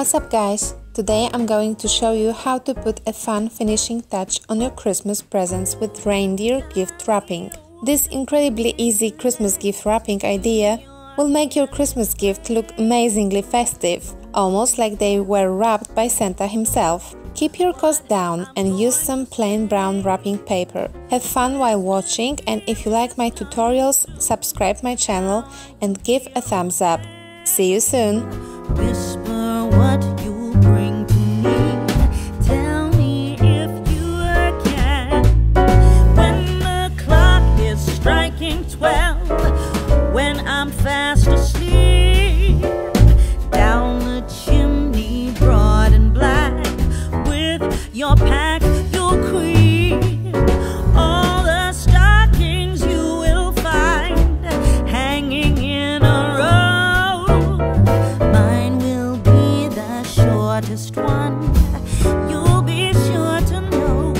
What's up guys? Today I'm going to show you how to put a fun finishing touch on your Christmas presents with reindeer gift wrapping. This incredibly easy Christmas gift wrapping idea will make your Christmas gift look amazingly festive, almost like they were wrapped by Santa himself. Keep your cost down and use some plain brown wrapping paper. Have fun while watching, and if you like my tutorials, subscribe my channel and give a thumbs up. See you soon! Whisper what you bring to me. Tell me if you can. When the clock is striking 12, when I'm fast asleep, down the chimney, broad and black, with your pack you'll creep. All the stockings you will find hanging in a row. Mine will be the shortest one, you'll be sure to know.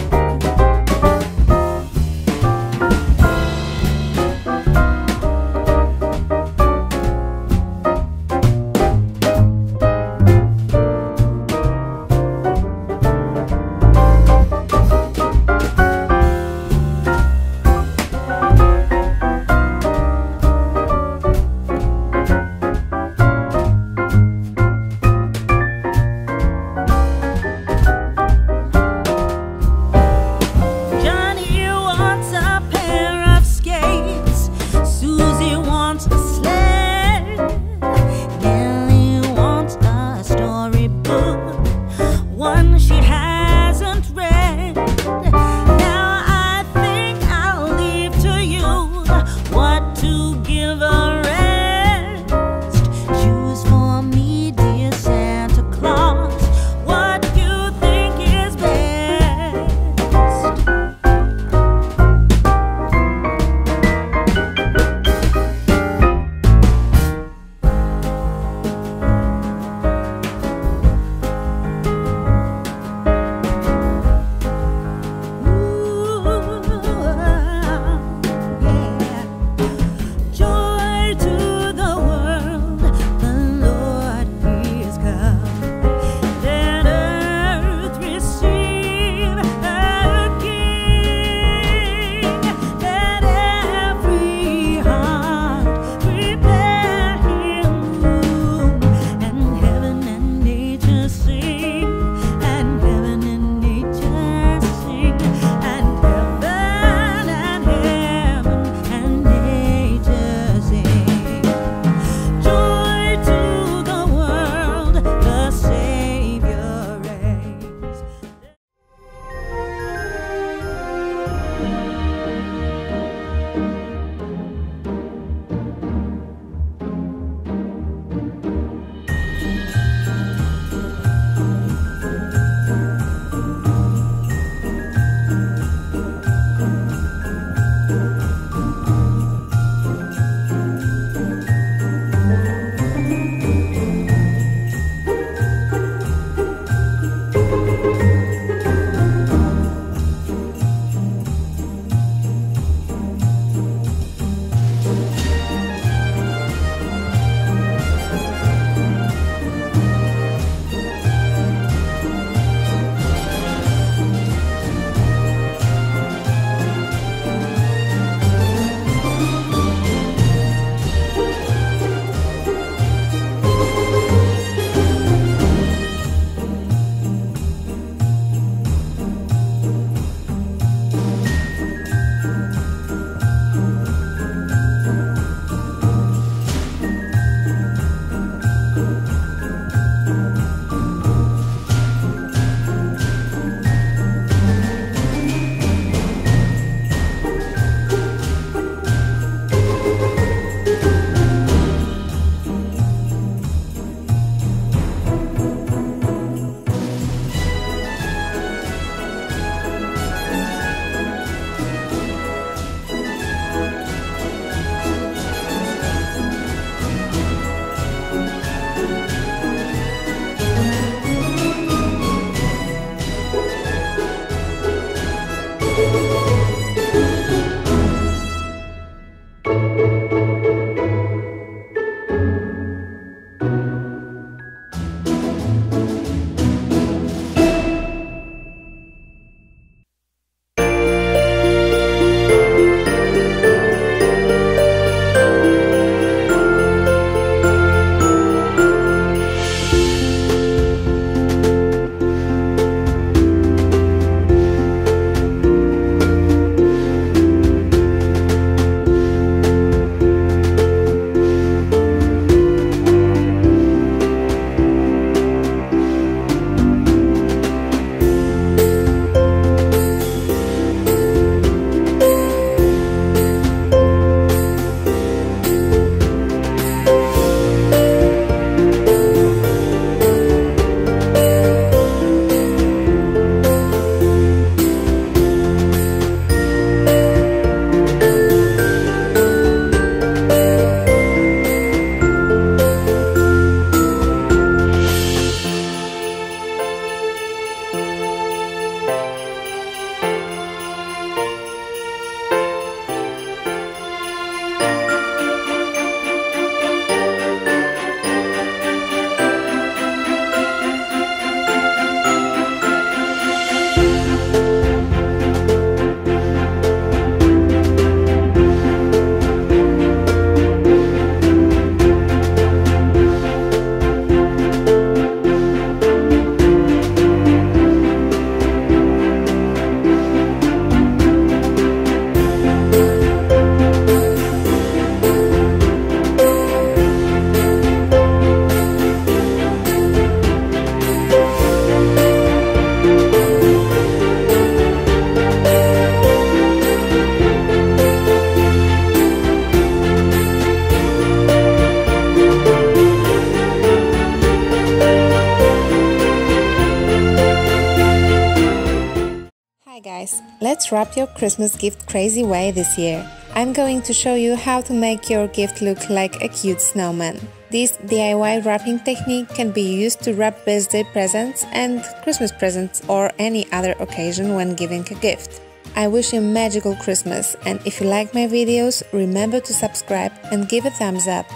wrap your Christmas gift crazy way this year. I'm going to show you how to make your gift look like a cute snowman. This DIY wrapping technique can be used to wrap birthday presents and Christmas presents or any other occasion when giving a gift. I wish you a magical Christmas, and if you like my videos, remember to subscribe and give a thumbs up.